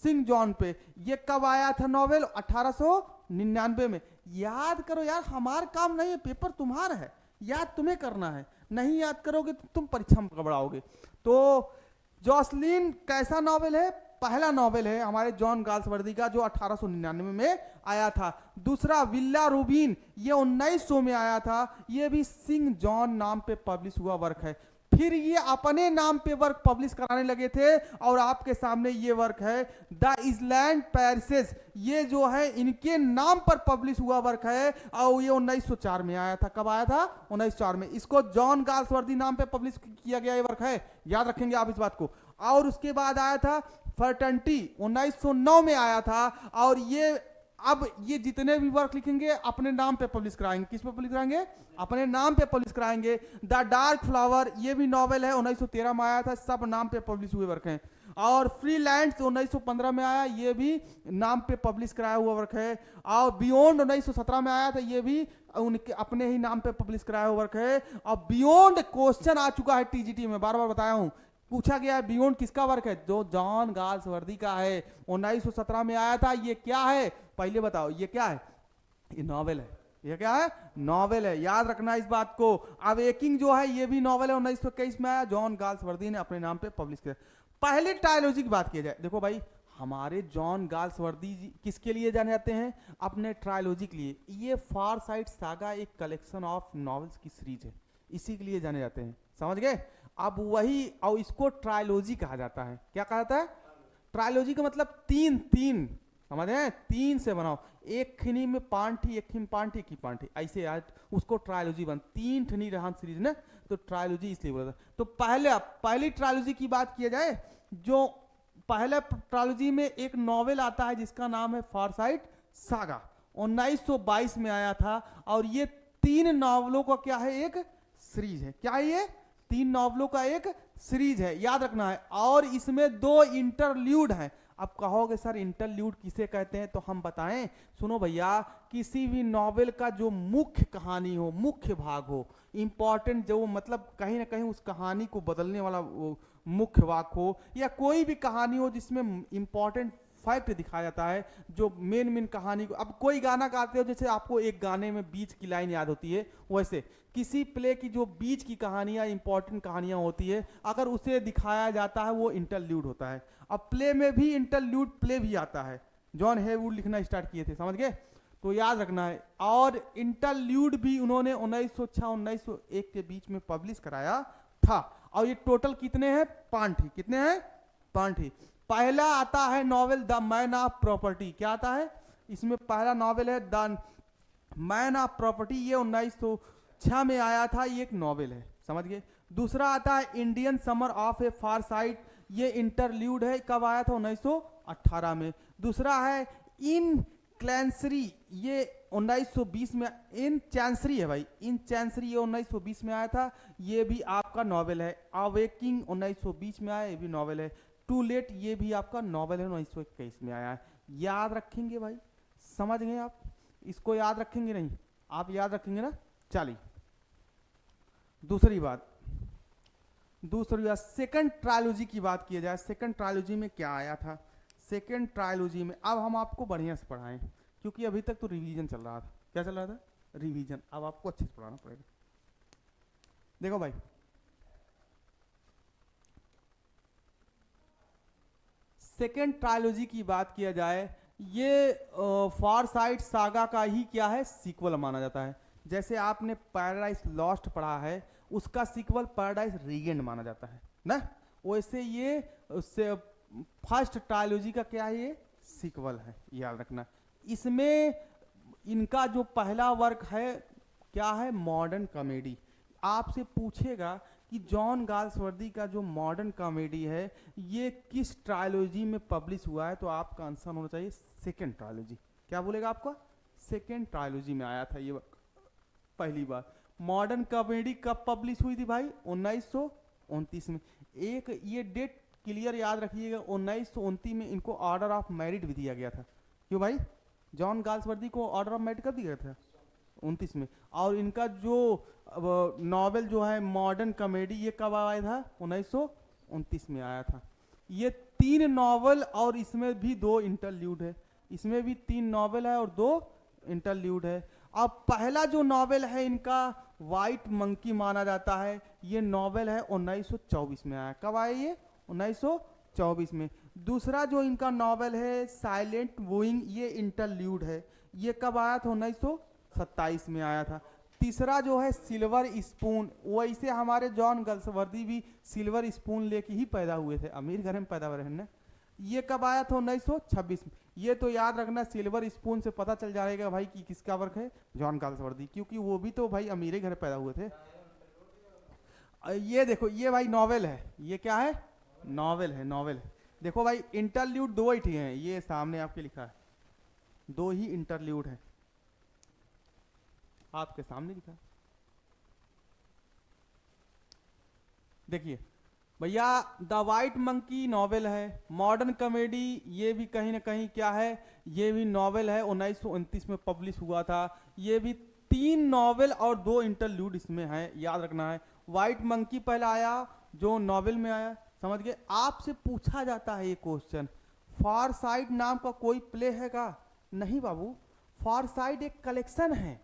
सिंह जॉन पे। ये कब आया था नॉवेल? 1899 में। याद करो यार, हमारा काम नहीं है, पेपर तुम्हारा है, याद तुम्हें करना है। नहीं याद करोगे तो तुम परीक्षा में गड़बड़ाओगे। तो जॉसलीन कैसा नॉवेल है? पहला नॉवेल है हमारे जॉन गाल्सवर्दी का, जो 1899 में आया था। दूसरा विल्ला रूबिन, ये 1900 में आया था, ये भी सिंह जॉन नाम पे पब्लिश हुआ वर्क है। फिर ये अपने नाम पे वर्क पब्लिश कराने लगे थे और आपके सामने ये वर्क है द इस्लैंड पैरिसेस, ये जो है इनके नाम पर पब्लिश हुआ वर्क है और ये 1904 में आया था। कब आया था? 1904 में। इसको जॉन गाल्सवर्दी नाम पे पब्लिश किया गया ये वर्क है, याद रखेंगे आप इस बात को। और उसके बाद आया था फर्टेंटी, 1909 में आया था। और ये अब ये जितने भी वर्क लिखेंगे अपने नाम पे पब्लिश कराएंगे। किस पे पब्लिश कराएंगे? अपने नाम पे पब्लिश कराएंगे। द डार्क फ्लावर, ये भी नॉवेल है, 1913 में आया था, सब नाम पे पब्लिश हुए वर्क हैं। और फ्रीलैंड्स 1915 में आया, ये भी नाम पे पब्लिश कराया हुआ वर्क है। और बियॉन्ड 1917 में आया था, ये भी उनके अपने ही नाम पे पब्लिश कराया हुआ वर्क है। और बियॉन्ड क्वेश्चन आ चुका है टीजीटी में, बार बार बताया हूं, पूछा गया है बियॉन्ड किसका वर्क है? जो जॉन गाल्सवर्दी का है, 1917 में आया था। ये क्या है पहले बताओ? ये क्या है? ये नॉवेल है। ये क्या है? नॉवेल है, याद रखना इस बात को। अवेकिंग जो है ये भी नॉवेल है, 1921 में आया, जॉन गाल्सवर्दी ने अपने नाम पे पब्लिश किया। पहले ट्रायोलॉजी की बात की जाए, देखो भाई हमारे जॉन गाल्सवर्दी जी किसके लिए जाने जाते हैं? अपने ट्रायोलॉजी के लिए। ये फार साइड सागा एक कलेक्शन ऑफ नॉवेल्स की सीरीज है, इसी के लिए जाने जाते हैं, समझ गए? अब वही, और इसको ट्रायोलॉजी कहा जाता है। क्या कहा जाता है? ट्रायोलॉजी का मतलब तीन तीन, समझ रहे हैं? तीन से बनाओ, एक खिनी में पांठी, एक खिन पांठी, एक ही पांठी, ऐसे आज उसको ट्रायोलॉजी बन, तीन ठनी रहन सीरीज ना, तो ट्रायोलॉजी इसलिए बोला था। तो पहली ट्रायोलॉजी की बात किया जाए, जो पहले ट्रायोलॉजी में एक नॉवेल आता है जिसका नाम है फारसाइट सागा, 1922 में आया था। और ये तीन नॉवलों का क्या है? एक सीरीज है। क्या है ये? तीन नॉवलों का एक सीरीज है, याद रखना है। और इसमें 2 इंटरल्यूड हैं। अब कहोगे सर इंटरल्यूड किसे कहते हैं? तो हम बताएं, सुनो भैया, किसी भी नॉवेल का जो मुख्य कहानी हो, मुख्य भाग हो, इंपॉर्टेंट, जो मतलब कहीं ना कहीं उस कहानी को बदलने वाला वो मुख्य भाग हो, या कोई भी कहानी हो जिसमें इंपॉर्टेंट फैक्ट दिखाया जाता है, जो मेन कहानी को। अब कोई गाना गाते हो, जैसे आपको एक गाने में बीच की लाइन याद होती है, वैसे किसी प्ले की जो बीच की कहानियां, इंपॉर्टेंट कहानियां होती है, अगर उसे दिखाया जाता है वो इंटरल्यूड होता है। अब प्ले में भी इंटरल्यूड प्ले भी आता है, जॉन हेवुड लिखना स्टार्ट किए थे, समझ गए? तो याद रखना है। और इंटरल्यूड भी उन्होंने 1906-1901 के बीच में पब्लिश कराया था। और ये टोटल कितने हैं? 5 ही। कितने हैं? 5 ही। पहला आता है novel the man of property. क्या आता है इसमें? पहला नॉवेल है द मैन ऑफ प्रॉपर्टी, ये 1906 में आया था, ये एक नॉवेल है, समझ गए? दूसरा आता है Indian summer of A far side, ये इंटरल्यूड है, कब आया था? 1918 में। दूसरा है इन क्लैंसरी, ये 1920 में, इन चैंसरी है भाई, इन चैंसरी, ये 1920 में आया था, ये भी आपका नॉवेल है। अवेकिंग 1920 में आया, ये भी नॉवेल है। टू लेट, ये भी आपका नॉवेल है, 1921 में आया है। याद रखेंगे भाई, समझ गए आप? इसको याद रखेंगे नहीं? आप याद रखेंगे ना? चलिए दूसरी बात सेकंड ट्रायलॉजी की बात किया जाए। सेकंड ट्रायलॉजी में क्या आया था? सेकंड ट्रायलॉजी में अब हम आपको बढ़िया से पढ़ाएं, क्योंकि अभी तक तो रिवीजन चल रहा था। क्या चल रहा था? रिवीजन। अब आपको अच्छे से पढ़ाना पड़ेगा। देखो भाई, सेकेंड ट्रायलॉजी की बात किया जाए, ये फारसाइट सागा का ही क्या है, सीक्वल माना जाता है। जैसे आपने पैराडाइज लॉस्ट पढ़ा है, उसका सीक्वल पैराडाइज रीगेंड माना जाता है ना, वैसे ये फर्स्ट ट्रायलॉजी का क्या है, ये सीक्वल है, याद रखना। इसमें इनका जो पहला वर्क है क्या है, मॉडर्न कॉमेडी। आपसे पूछेगा कि जॉन गाल्सवर्दी का जो मॉडर्न कॉमेडी है ये किस ट्रायलॉजी में पब्लिश हुआ है, तो आपका आंसर होना चाहिए सेकेंड ट्रायलॉजी। क्या बोलेगा आपका? सेकेंड ट्रायलॉजी में आया था ये पहली बार। मॉडर्न कॉमेडी कब पब्लिश हुई थी भाई? 1929 में। एक ये डेट क्लियर याद रखिएगा, 1929 में इनको ऑर्डर ऑफ मेरिट भी दिया गया था। क्यों भाई? जॉन गाल्सवर्दी को ऑर्डर ऑफ मेरिट कब दिया गया था? 29 में। और इनका जो नॉवेल जो है मॉडर्न कॉमेडी, ये कब आया था? 1929 में आया था। ये 3 नॉवेल और इसमें भी 2 इंटरल्यूड है। इसमें भी 3 नॉवेल है और 2 इंटरल्यूड है। अब पहला जो नॉवेल है इनका वाइट मंकी माना जाता है। ये नॉवेल है 1924 में आया। कब आया ये? 1924 में। दूसरा जो इनका नॉवेल है साइलेंट वूइंग, ये इंटरल्यूड है। ये कब आया था? 1927 में आया था। तीसरा जो है सिल्वर स्पून, वैसे हमारे जॉन गाल्सवर्दी भी सिल्वर स्पून लेके ही पैदा हुए थे, अमीर घर में पैदा हुए हैं। ये कब आया था? 1926 में। ये तो याद रखना, सिल्वर स्पून से पता चल जाएगा भाई कि किसका वर्क है, जॉन गाल्सवर्दी, क्योंकि वो भी तो भाई अमीर घर पैदा हुए थे। ये देखो, ये भाई नॉवेल है। ये क्या है? नॉवेल है, नॉवेल है। देखो भाई, इंटरल्यूड 2 ही हैं, ये सामने आपके लिखा है, 2 ही इंटरल्यूड है, आपके सामने लिखा। देखिए भैया, द वाइट मंकी नॉवेल है। मॉडर्न कॉमेडी ये भी कहीं ना कहीं क्या है, ये भी नॉवेल है, 1929 में पब्लिश हुआ था। ये भी 3 नॉवेल और 2 इंटरल्यूड इसमें है, याद रखना है। वाइट मंकी पहला आया जो नॉवेल में आया, समझ गए। आपसे पूछा जाता है ये क्वेश्चन, फार साइड नाम का कोई प्ले है का? नहीं बाबू, फार साइड एक कलेक्शन है,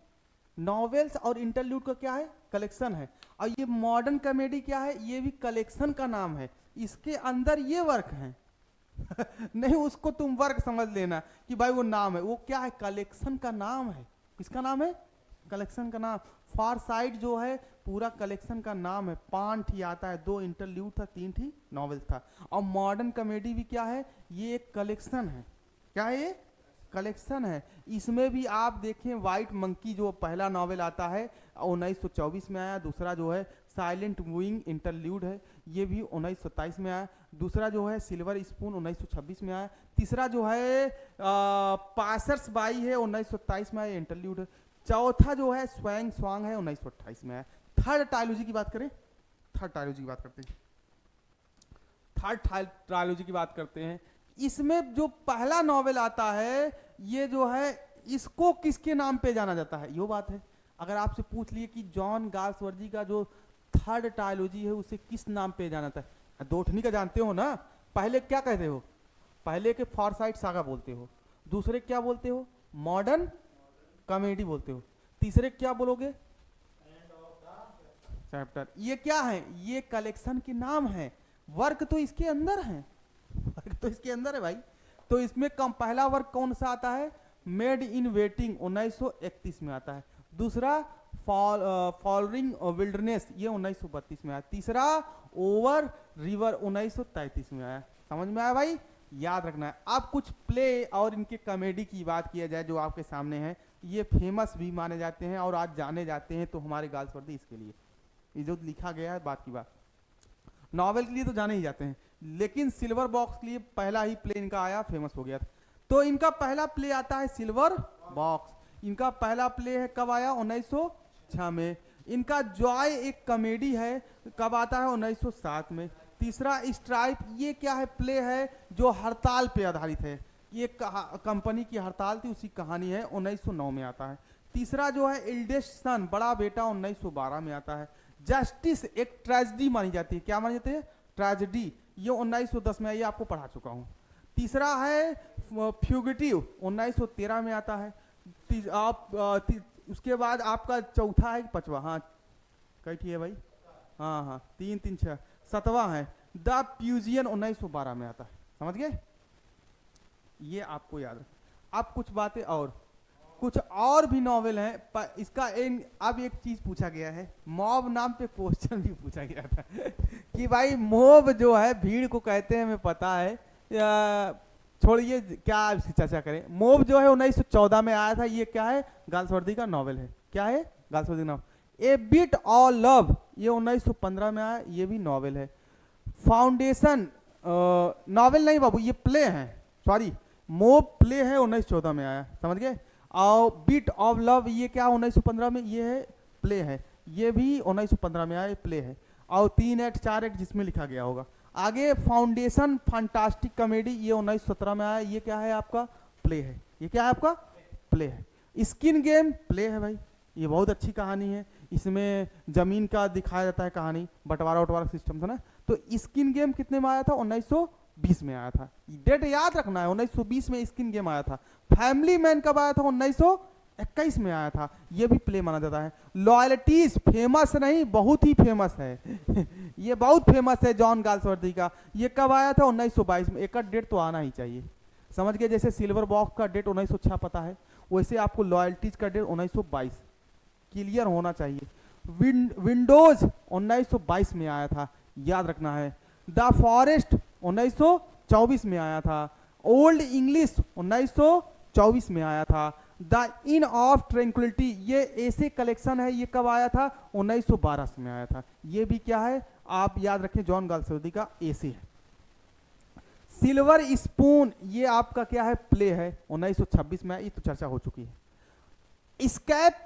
नॉवेल्स और इंटरल्यूड का क्या है, कलेक्शन है। और ये मॉडर्न कॉमेडी क्या है, ये भी कलेक्शन का नाम है, इसके अंदर ये वर्क है नहीं, उसको तुम वर्क समझ लेना कि भाई वो नाम है, वो क्या है, कलेक्शन का नाम है। किसका नाम है? कलेक्शन का नाम। फार साइड जो है पूरा कलेक्शन का नाम है। 5 ही आता है, 2 इंटरल्यूड था, 3 ही नॉवेल था। और मॉडर्न कॉमेडी भी क्या है, ये एक कलेक्शन है। क्या है ये? कलेक्शन है। इसमें भी आप देखें, वाइट मंकी जो पहला नॉवेल आता है 1924 में आया। दूसरा जो है साइलेंट वूइंग इंटरल्यूड है, ये भी 1927 में आया। दूसरा जो है सिल्वर स्पून 1926 में आया। तीसरा जो है पासर्स बाई है, 1927 में आया, इंटरल्यूड है। चौथा जो है स्वैंग स्वांग है, 1928 में आया। थर्ड ट्रायलॉजी की बात करें, थर्ड ट्रायलॉजी की बात करते हैं, थर्ड ट्रायलॉजी की बात करते हैं। इसमें जो पहला नॉवेल आता है, ये जो है इसको किसके नाम पे जाना जाता है, यो बात है। अगर आपसे पूछ लिए कि जॉन गाल्सवर्दी का जो थर्ड ट्रायलॉजी है उसे किस नाम पे जाना जाता है, दोठनी का जानते हो ना। पहले क्या कहते हो? पहले के फारसाइट सागा बोलते हो। दूसरे क्या बोलते हो? मॉडर्न कॉमेडी बोलते हो। तीसरे क्या बोलोगे? चैप्टर। ये क्या है? ये कलेक्शन के नाम है। वर्क तो इसके अंदर है, वर्क तो इसके अंदर है भाई। तो इसमें कम पहला वर्क कौन सा आता है? मेड इन वेटिंग 1931 में आता है। दूसरा फॉलोइंग विल्डरनेस, ये 1932 में आया। तीसरा ओवर रिवर 1933 में आया। समझ में आया भाई? याद रखना है। अब कुछ प्ले और इनके कॉमेडी की बात किया जाए जो आपके सामने है, ये फेमस भी माने जाते हैं और आज जाने जाते हैं तो हमारे गाल्सवर्दी इसके लिए, ये जो लिखा गया है बात की बात। नॉवेल के लिए तो जाने ही जाते हैं, लेकिन सिल्वर बॉक्स के लिए पहला ही प्ले इनका आया, फेमस हो गया था। तो इनका पहला प्ले आता है सिल्वर बॉक्स। इनका पहला प्ले है, कब आया? 1906 में। इनका जॉय एक कॉमेडी है, कब आता है? 1907 में। तीसरा स्ट्राइप, ये क्या है? प्ले है जो हड़ताल पे आधारित है। ये कंपनी की हड़ताल थी, उसी कहानी है, 1909 में आता है। तीसरा जो है इल्डेस्ट सन, बड़ा बेटा, 1912 में आता है। जस्टिस एक ट्रेजेडी मानी जाती है, क्या मानी जाती है? ट्रेजेडी, ये 1910 में, ये आपको पढ़ा चुका हूँ। तीसरा है फ्यूगिटिव, 1913 में आता है। उसके बाद आपका चौथा है, पांचवा, हाँ कई है भाई, हाँ हाँ 3 3 6, 7वां है द प्यूजियन, 1912 में आता है। समझ गए? ये आपको याद रख। अब कुछ बातें और, कुछ और भी नॉवेल हैं इसका अब एक चीज पूछा गया है, मॉब नाम पे क्वेश्चन भी पूछा गया था कि भाई मॉब जो है भीड़ को कहते हैं, हमें पता है, छोड़िए क्या इसकी चर्चा करें। मॉब जो है 1914 में आया था, ये क्या है? गाल्सवर्दी का नॉवेल है। क्या है? गाल्सवर्दी का novel. A bit of love, ये 1915 में आया, ये भी नॉवेल है। फाउंडेशन, नॉवेल नहीं बाबू, ये प्ले है, सॉरी, मॉब प्ले है, 1914 में आया, समझ गए? और बिट ऑफ लव, ये क्या 1915 में, ये है प्ले है, ये भी 1915 में आया, प्ले है। और 3 एक्ट 4 एक्ट जिसमें लिखा गया होगा। आगे फाउंडेशन फैंटास्टिक कॉमेडी, ये 1917 में आया, ये क्या है आपका? प्ले है। ये क्या है आपका? प्ले है। स्किन गेम प्ले है भाई, ये बहुत अच्छी कहानी है, इसमें जमीन का दिखाया जाता है कहानी, बंटवारा वटवारा सिस्टम था ना। तो स्किन गेम कितने में आया था? 1920 में आया था, डेट याद रखना है, 1920 में स्किन गेम आया था। फैमिली मैन कब आया था? 1921 में आया था, ये भी प्ले माना जाता है। लॉयल्टीज, फेमस नहीं, बहुत ही फेमस है ये बहुत फेमस है जॉन गाल्सवर्दी का। ये कब आया था? 1922 में। एक का डेट तो आना ही चाहिए, समझ गए? जैसे सिल्वर बॉक्स का डेट 1906 पता है, वैसे आपको लॉयल्टीज का डेट 1922 क्लियर होना चाहिए। विंडोज 1922 में आया था, याद रखना है। द फॉरेस्ट 1924 में आया था। ओल्ड इंग्लिश 1924 में आया था। द इन ऑफ ट्रैंक्विलिटी, ये ऐसे कलेक्शन है, ये कब आया था? 1912 में आया था। ये भी क्या है आप याद रखें, जॉन गाल्सवर्दी का ऐसे है। सिल्वर स्पून, ये आपका क्या है? प्ले है, 1926 में, ये तो चर्चा हो चुकी है। स्कैप,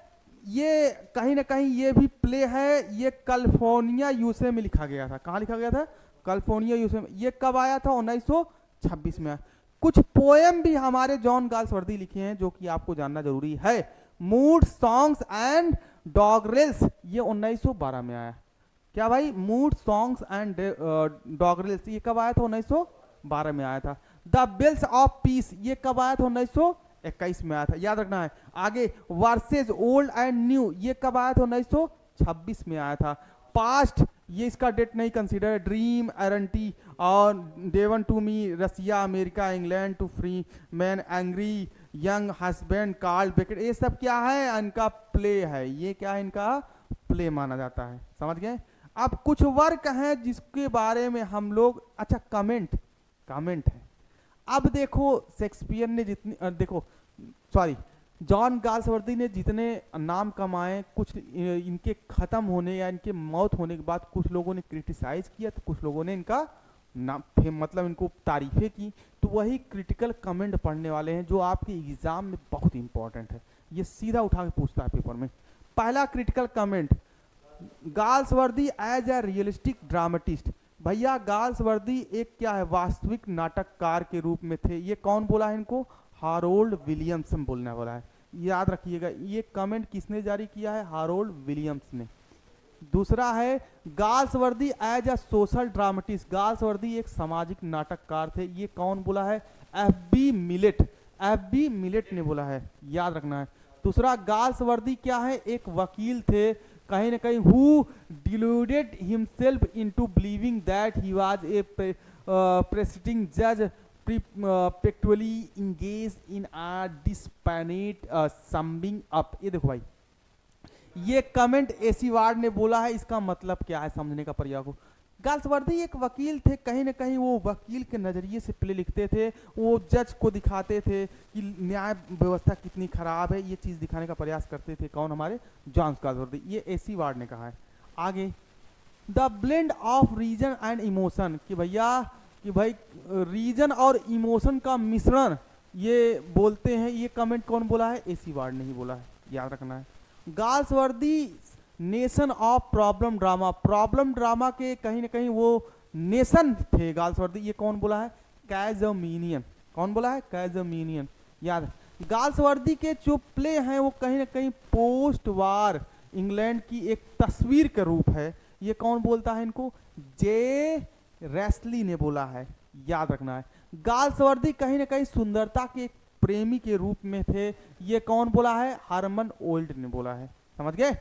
ये कहीं ना कहीं ये भी प्ले है, ये कैलिफोर्निया यूएसए में लिखा गया था। कहाँ लिखा गया था? कैलिफोर्निया यूएसए में। ये कब आया था? 1926 में। कुछ पोएम भी हमारे जॉन गाल्सवर्दी लिखे हैं जो कि आपको जानना जरूरी है। मूड सॉन्ग्स एंड डॉगरेल्स, ये 1912 में आया। क्या भाई? मूड सॉन्ग्स एंड डॉगरेल्स, ये कब आया था? 1912 में आया था। द बेल्स ऑफ पीस, ये कब आया था? 1921 में आया था, याद रखना है। आगे वर्सेज ओल्ड एंड न्यू, ये कब आया था? 1926 में आया था। पास्ट, ये इसका डेट नहीं कंसीडर। ड्रीम एरंटी और Devon to me, Russia, America, England to free man, angry young husband, Carl Beckett, ये सब क्या है? इनका प्ले है। ये क्या है? इनका प्ले माना जाता है, समझ गए? अब कुछ वर्क हैं जिसके बारे में हम लोग, अच्छा कमेंट है। अब देखो शेक्सपियर ने जितनी देखो सॉरी जॉन गाल्सवर्दी ने जितने नाम कमाए, कुछ इनके खत्म होने या इनके मौत होने के बाद कुछ लोगों ने क्रिटिसाइज किया, तो कुछ लोगों ने इनका नाम मतलब इनको तारीफें की। तो वही क्रिटिकल कमेंट पढ़ने वाले हैं जो आपके एग्जाम में बहुत इंपॉर्टेंट है, ये सीधा उठा के पूछता है पेपर में। पहला critical comment, Galsworthy as a realistic dramatist. भैया गाल्सवर्दी एक क्या है? वास्तविक नाटककार के रूप में थे। ये कौन बोला है इनको? हारोल्ड विलियम्सन बोलने वाला है, याद रखिएगा। ये कमेंट किसने जारी किया है? हारोल्ड विलियम्स ने। दूसरा है Galsworthy as a social dramatist, Galsworthy एक सामाजिक नाटककार थे। ये कौन बोला है? एफ बी मिलेट ने बोला है, याद रखना है। दूसरा गाल्सवर्दी क्या है? एक वकील थे, कहीं ना कहीं who deluded himself into believing that he was a presiding judge, perpetually engaged in a dispassionate summing up। ये देखो भाई, ये कमेंट एसी वार्ड ने बोला है, इसका मतलब क्या है समझने का प्रयास हो। गाल्सवर्दी एक वकील थे, कहीं ना कहीं वो वकील के नजरिए से प्ले लिखते थे, वो जज को दिखाते थे कि न्याय व्यवस्था कितनी खराब है, ये चीज दिखाने का प्रयास करते थे। कौन? हमारे जॉन गाल्सवर्दी, ये एसी वार्ड ने कहा है। आगे the blend of reason and emotion, कि भैया कि भाई रीजन और इमोशन का मिश्रण ये बोलते हैं। ये कमेंट कौन बोला है? एसी वार्ड ने ही बोला है, याद रखना है। Galsworthy nation of problem drama के कहीं ना कहीं वो नेशन थे गाल्सवर्दी। ये कौन बोला है? कैजमिनियन, कौन बोला है? कैजमिनियन। याद है। गाल्सवर्दी के जो प्ले हैं वो कहीं ना कहीं पोस्ट वार इंग्लैंड की एक तस्वीर का रूप है। ये कौन बोलता है इनको? जे रेस्ली ने बोला है, याद रखना है। गाल्सवर्दी कहीं ना कहीं सुंदरता के एक प्रेमी के रूप में थे, ये कौन बोला है? हरमन ओल्ड ने बोला है। समझ गए?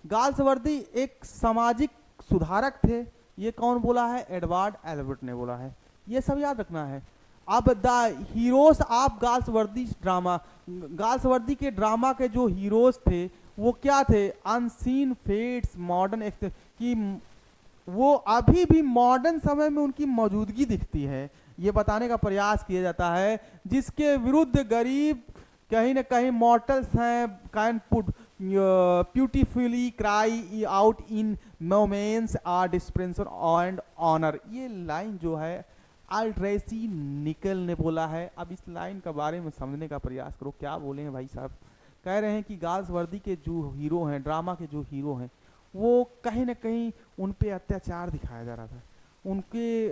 गाल्सवर्दी एक सामाजिक सुधारक थे, ये कौन बोला है? एडवर्ड एल्बर्ट ने बोला है। ये सब याद रखना है। अब the heroes of Galsworthy drama, Galsworthy के ड्रामा के जो हीरोज थे वो क्या थे? अनसीन फेट्स, मॉडर्न कि वो अभी भी मॉडर्न समय में उनकी मौजूदगी दिखती है, ये बताने का प्रयास किया जाता है। जिसके विरुद्ध गरीब कहीं ना कहीं मॉर्टल्स हैं, can put beautifully cry out in moments are dispenser and honour. ये लाइन जो है अल्ट्रेसी निकल ने बोला है। अब इस लाइन के बारे में समझने का प्रयास करो, क्या बोले हैं भाई साहब। कह रहे हैं कि गाल्सवर्दी के जो हीरो हैं, ड्रामा के जो हीरो हैं, वो कहीं ना कहीं उन पे अत्याचार दिखाया जा रहा था, उनके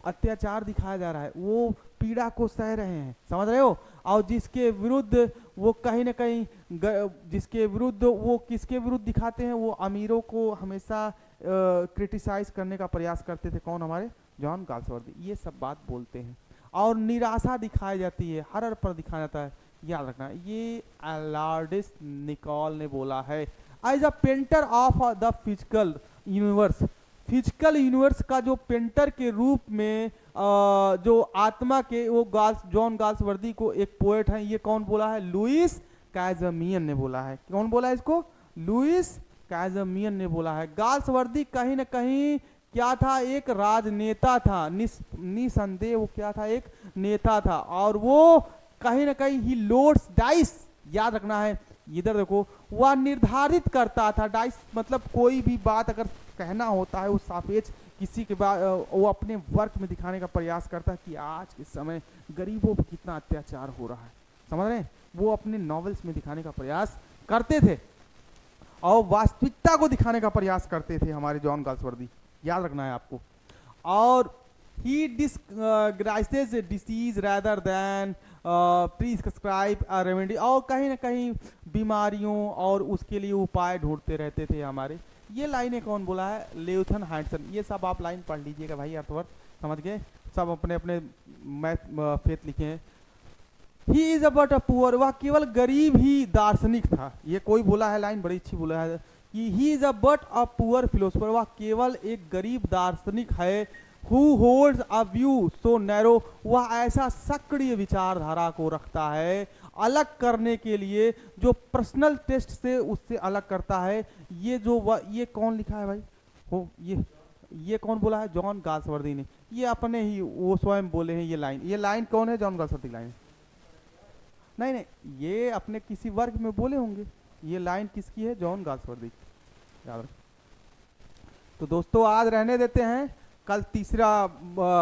अत्याचार दिखाया जा रहा है, वो पीड़ा को सह रहे हैं, समझ रहे हो। और जिसके विरुद्ध वो कहीं ना कहीं जिसके विरुद्ध वो किसके विरुद्ध दिखाते हैं? वो अमीरों को हमेशा क्रिटिसाइज करने का प्रयास करते थे। कौन? हमारे जॉन गाल्सवर्दी। ये सब बात बोलते हैं। और निराशा दिखाई जाती है, हर पर दिखाया जाता है, याद रखना। ये अलार्डिस निकोल ने बोला है। As a painter of the physical universe, physical universe का जो पेंटर के रूप में जो आत्मा के, वो जॉन गाल्सवर्दी को एक पोएट है, ये कौन बोला है? लुइस कैजमियन ने बोला है। कौन बोला है इसको? लुइस कैजमियन ने बोला है। गाल्सवर्दी कहीं ना कहीं क्या था? एक राजनेता था, निसंदेह वो क्या था? एक नेता था। और वो कहीं ना कहीं ही लोड्स डाइस, याद रखना है। इधर देखो, वह निर्धारित करता था। डाइस मतलब कोई भी बात अगर कहना होता है, वो सापेक्ष किसी के बाद वो अपने वर्क में दिखाने का प्रयास करता है कि आज के समय गरीबों पर कितना अत्याचार हो रहा है, समझ रहे हैं। वो अपने नॉवेल्स में दिखाने का प्रयास करते थे और वास्तविकता को दिखाने का प्रयास करते थे हमारे जॉन गाल्सवर्दी, याद रखना है आपको। और ही describes disease rather than prescribe a remedy, और कहीं ना कहीं बीमारियों और उसके लिए उपाय ढूंढते रहते थे हमारे। ये लाइनें कौन बोला है? लेउथन हैंडसन। ये सब आप लाइन पढ़ लीजिएगा भाई, अर्थवर्क समझ गए। सब अपने अपने मैथ फेथ लिखे हैं। He is Abbott a poor, वह केवल गरीब ही दार्शनिक था। ये कोई बोला है लाइन, बड़ी अच्छी बोला है कि he is Abbott a poor philosopher, वह केवल एक गरीब दार्शनिक है। Who holds a view so narrow, वह ऐसा सक्रिय विचारधारा को रखता है अलग करने के लिए, जो पर्सनल टेस्ट से उससे अलग करता है। ये जो ये कौन लिखा है भाई? हो ये कौन बोला है? जॉन गाल्सवर्दी ने। ये अपने ही वो स्वयं बोले हैं ये लाइन। ये लाइन कौन है? John Galsworthy line. नहीं नहीं, ये अपने किसी वर्ग में बोले होंगे। ये लाइन किसकी है? जॉन गाल्सवर्दी, याद रख। तो दोस्तों आज रहने देते हैं, कल तीसरा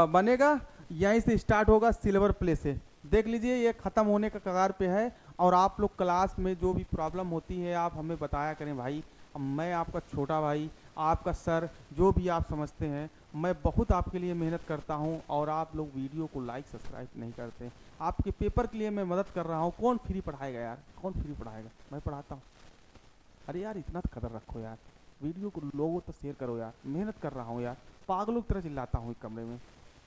बनेगा, यहीं से स्टार्ट होगा सिल्वर प्ले से। देख लीजिए ये खत्म होने का कगार पे है। और आप लोग क्लास में जो भी प्रॉब्लम होती है आप हमें बताया करें भाई। मैं आपका छोटा भाई, आपका सर, जो भी आप समझते हैं, मैं बहुत आपके लिए मेहनत करता हूं और आप लोग वीडियो को लाइक सब्सक्राइब नहीं करते। आपके पेपर के लिए मैं मदद कर रहा हूं। कौन फ्री पढ़ाएगा यार? कौन फ्री पढ़ाएगा? मैं पढ़ाता हूँ। अरे यार इतना तो कदर रखो यार, वीडियो को लोगों तक शेयर करो यार। मेहनत कर रहा हूँ यार, पागलों की तरह चिल्लाता हूँ एक कमरे में।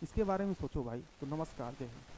इसके बारे में सोचो भाई। तो नमस्कार, जय हिंद।